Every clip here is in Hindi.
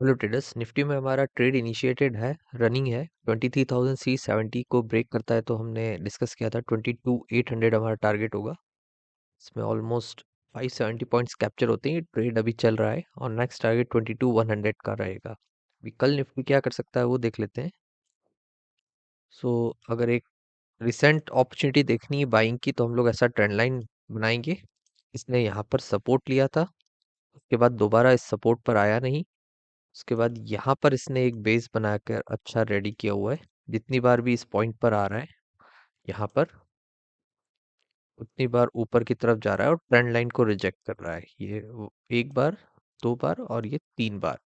हेलो ट्रेडर्स, निफ्टी में हमारा ट्रेड इनिशिएटेड है, रनिंग है। 23,370 को ब्रेक करता है तो हमने डिस्कस किया था 22,800 हमारा टारगेट होगा। इसमें ऑलमोस्ट 570 पॉइंट्स कैप्चर होते हैं। ट्रेड अभी चल रहा है और नेक्स्ट टारगेट 22,100 का रहेगा। अभी कल निफ्टी क्या कर सकता है वो देख लेते हैं। सो अगर एक रिसेंट अपॉर्चुनिटी देखनी है बाइंग की तो हम लोग ऐसा ट्रेंड लाइन बनाएंगे। इसने यहाँ पर सपोर्ट लिया था, उसके बाद दोबारा इस सपोर्ट पर आया नहीं। उसके बाद यहाँ पर इसने एक बेस बनाकर अच्छा रेडी किया हुआ है। जितनी बार भी इस पॉइंट पर आ रहा है यहाँ पर, उतनी बार ऊपर की तरफ जा रहा है और ट्रेंड लाइन को रिजेक्ट कर रहा है। एक बार, दो बार और ये तीन बार।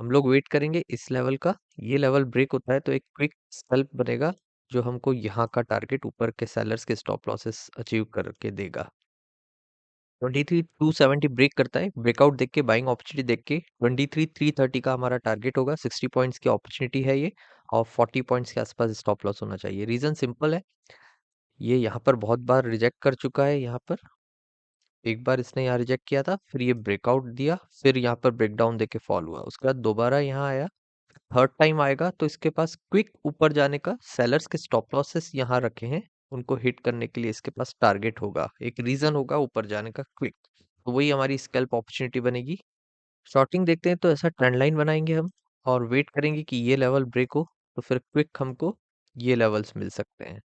हम लोग वेट करेंगे इस लेवल का। ये लेवल ब्रेक होता है तो एक क्विक सेल्फ बनेगा जो हमको यहाँ का टारगेट ऊपर के सेलर्स के स्टॉप लॉसेस अचीव करके देगा। 23,270 ब्रेक करता है, ब्रेकआउट देख के, बाइंग अपॉर्चुनिटी देख के 23,330 का हमारा टारगेट होगा। 60 पॉइंट्स की अपॉर्चुनिटी है ये, और 40 पॉइंट्स के आसपास स्टॉप लॉस होना चाहिए। रीजन सिंपल है, ये यहाँ पर बहुत बार रिजेक्ट कर चुका है। यहाँ पर एक बार इसने यहाँ रिजेक्ट किया था, फिर ये ब्रेकआउट दिया, फिर यहाँ पर ब्रेकडाउन देके फॉल हुआ, उसके बाद दोबारा यहाँ आया। थर्ड टाइम आएगा तो इसके पास क्विक ऊपर जाने का, सेलर्स के स्टॉप लॉसेस यहाँ रखे हैं, उनको हिट करने के लिए इसके पास टारगेट होगा, एक रीजन होगा ऊपर जाने का क्विक। तो वही हमारी स्कैल्प अपॉर्चुनिटी बनेगी। शॉर्टिंग देखते हैं तो ऐसा ट्रेंड लाइन बनाएंगे हम, और वेट करेंगे कि ये लेवल ब्रेक हो तो फिर क्विक हमको ये लेवल्स मिल सकते हैं।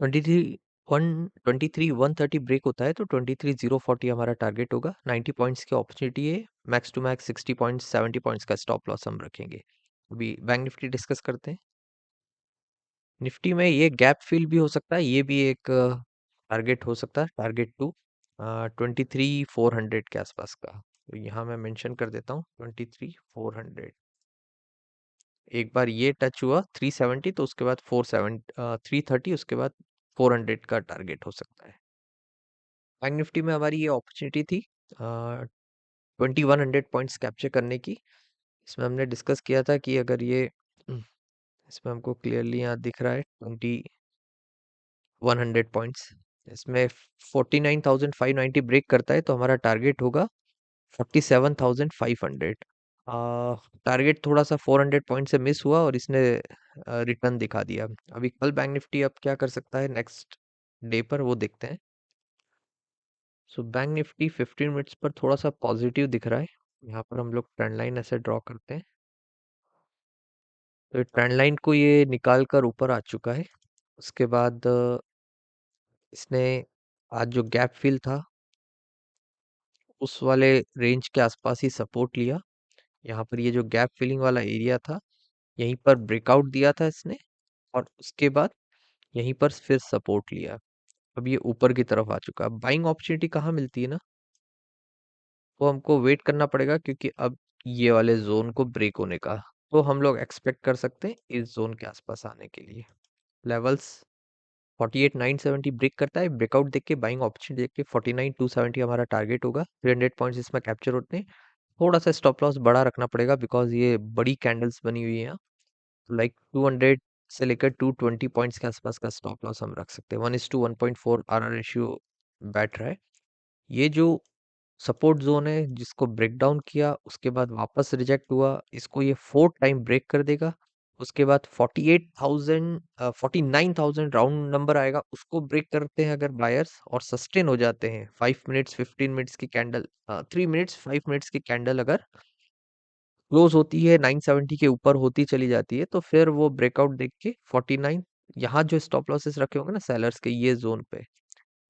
23,130 ब्रेक होता है तो 23,040 हमारा टारगेट होगा। 90 पॉइंट्स की अपॉर्चुनिटी है, max to max 60 points, 70 points का स्टॉप लॉस हम रखेंगे। अभी बैंक निफ्टी डिस्कस करते हैं। निफ्टी में ये गैप फिल भी हो सकता है, ये भी एक टारगेट हो सकता है, टारगेट टू 23,400 के आसपास का। तो यहाँ मैं मेंशन कर देता हूँ 23,400। एक बार ये टच हुआ 370 तो उसके बाद 330, उसके बाद 400 का टारगेट हो सकता है। बैंक निफ्टी में हमारी ये अपॉर्चुनिटी थी 2100 पॉइंट्स कैप्चर करने की। इसमें हमने डिस्कस किया था कि अगर ये इसमें हमको क्लियरली यहाँ दिख रहा है 2100 पॉइंट्स, इसमें 49,590 ब्रेक करता है तो हमारा टारगेट होगा 47,500। टारगेट थोड़ा सा 400 पॉइंट से मिस हुआ और इसने रिटर्न दिखा दिया। अभी कल बैंक निफ्टी अब क्या कर सकता है नेक्स्ट डे पर, वो देखते हैं। सो बैंक निफ्टी 15 मिनट्स पर थोड़ा सा पॉजिटिव दिख रहा है। यहाँ पर हम लोग ट्रेंड लाइन ऐसे ड्रॉ करते हैं तो ट्रेंड लाइन को ये निकाल कर ऊपर आ चुका है। उसके बाद इसने आज जो गैप फिल था उस वाले रेंज के आसपास ही सपोर्ट लिया। यहाँ पर ये जो गैप फिलिंग वाला एरिया था, यहीं पर ब्रेकआउट दिया था इसने, और उसके बाद यहीं पर फिर सपोर्ट लिया। अब ये ऊपर की तरफ आ चुका है। बाइंग अपॉर्चुनिटी कहाँ मिलती है ना, वो हमको वेट करना पड़ेगा, क्योंकि अब ये वाले जोन को ब्रेक होने का तो हम लोग एक्सपेक्ट कर सकते हैं इस जोन के आसपास आने के लिए। लेवल्स 48,970 ब्रेक करता है, ब्रेकआउट देख के, बाइंग अपॉर्चुनिटी देख के 49,270 हमारा टारगेट होगा। 300 पॉइंट्स इसमें कैप्चर होते हैं। थोड़ा सा स्टॉप लॉस बड़ा रखना पड़ेगा बिकॉज ये बड़ी कैंडल्स बनी हुई है यहाँ। लाइक 200 से लेकर 220 पॉइंट्स के आसपास का स्टॉप लॉस हम रख सकते हैं। 1:1.4 आर रेशियो बैठ रहा है। ये जो सपोर्ट जोन है जिसको ब्रेक डाउन किया, उसके बाद वापस रिजेक्ट हुआ, इसको ये 4 टाइम ब्रेक कर देगा। उसके बाद 48,000 49,000 राउंड नंबर आएगा, उसको ब्रेक करते हैं अगर बायर्स और सस्टेन हो जाते हैं। 5 मिनट्स 15 मिनट्स की कैंडल, 3 मिनट्स 5 मिनट्स की कैंडल अगर क्लोज होती है 970 के ऊपर होती चली जाती है तो फिर वो ब्रेकआउट देख के 49, यहाँ जो स्टॉप लॉसेस रखे होंगे ना सेलर्स के, ये जोन पे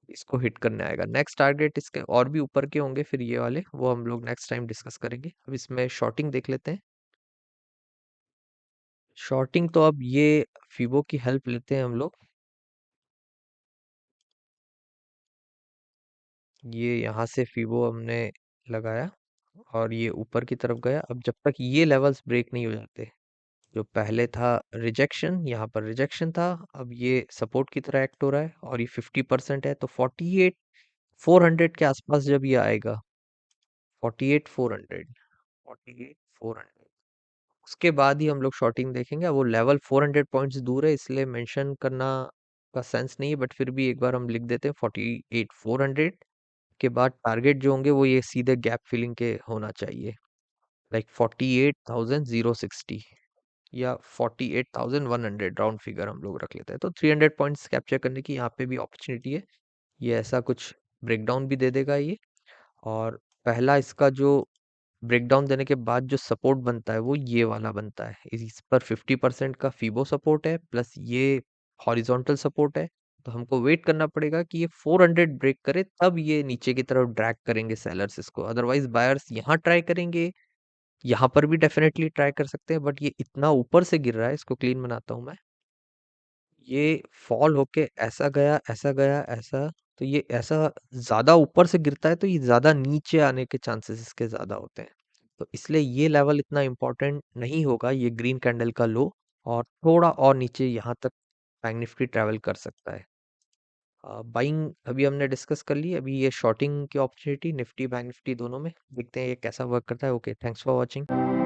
इसको हिट करने आएगा। नेक्स्ट टारगेट इसके और भी ऊपर के होंगे फिर ये वाले, वो हम लोग नेक्स्ट टाइम डिस्कस करेंगे। अब इसमें शॉर्टिंग देख लेते हैं। शॉर्टिंग तो अब ये फीबो की हेल्प लेते हैं हम लोग। ये यहाँ से फीबो हमने लगाया और ये ऊपर की तरफ गया। अब जब तक ये लेवल्स ब्रेक नहीं हो जाते, जो पहले था रिजेक्शन, यहाँ पर रिजेक्शन था, अब ये सपोर्ट की तरह एक्ट हो रहा है और ये 50% है तो 48,400 के आसपास जब ये आएगा, 48,400, 48,400, उसके बाद ही हम लोग शॉर्टिंग देखेंगे। वो लेवल 400 पॉइंट्स दूर है इसलिए मेंशन करना का सेंस नहीं है, बट फिर भी एक बार हम लिख देते हैं 48,400। के बाद टारगेट जो होंगे वो ये सीधे गैप फिलिंग के होना चाहिए, लाइक 48,060 या 48,100, राउंड फिगर हम लोग रख लेते हैं। तो 300 पॉइंट्स कैप्चर करने की यहाँ पे भी अपॉर्चुनिटी है। ये ऐसा कुछ ब्रेकडाउन भी दे देगा ये। और पहला इसका जो ब्रेकडाउन देने के बाद जो सपोर्ट बनता है वो ये वाला बनता है। इस पर 50% का फीबो सपोर्ट है, प्लस ये हॉरिजॉन्टल सपोर्ट है। तो हमको वेट करना पड़ेगा कि ये 400 ब्रेक करे, तब ये नीचे की तरफ ड्रैग करेंगे सेलर्स इसको। अदरवाइज बायर्स यहाँ ट्राई करेंगे, यहाँ पर भी डेफिनेटली ट्राई कर सकते हैं, बट ये इतना ऊपर से गिर रहा है, इसको क्लीन बनाता हूँ मैं। ये फॉल होके ऐसा गया, ऐसा गया, ऐसा। तो ये ऐसा ज्यादा ऊपर से गिरता है तो ये ज्यादा नीचे आने के चांसेस इसके ज्यादा होते हैं। तो इसलिए ये लेवल इतना इम्पोर्टेंट नहीं होगा, ये ग्रीन कैंडल का लो। और थोड़ा और नीचे यहाँ तक बैंक निफ्टी ट्रैवल कर सकता है। बाइंग अभी हमने डिस्कस कर ली। अभी ये शॉर्टिंग की अपॉर्चुनिटी निफ्टी बैंक निफ्टी दोनों में देखते हैं ये कैसा वर्क करता है। Okay, thanks for watching.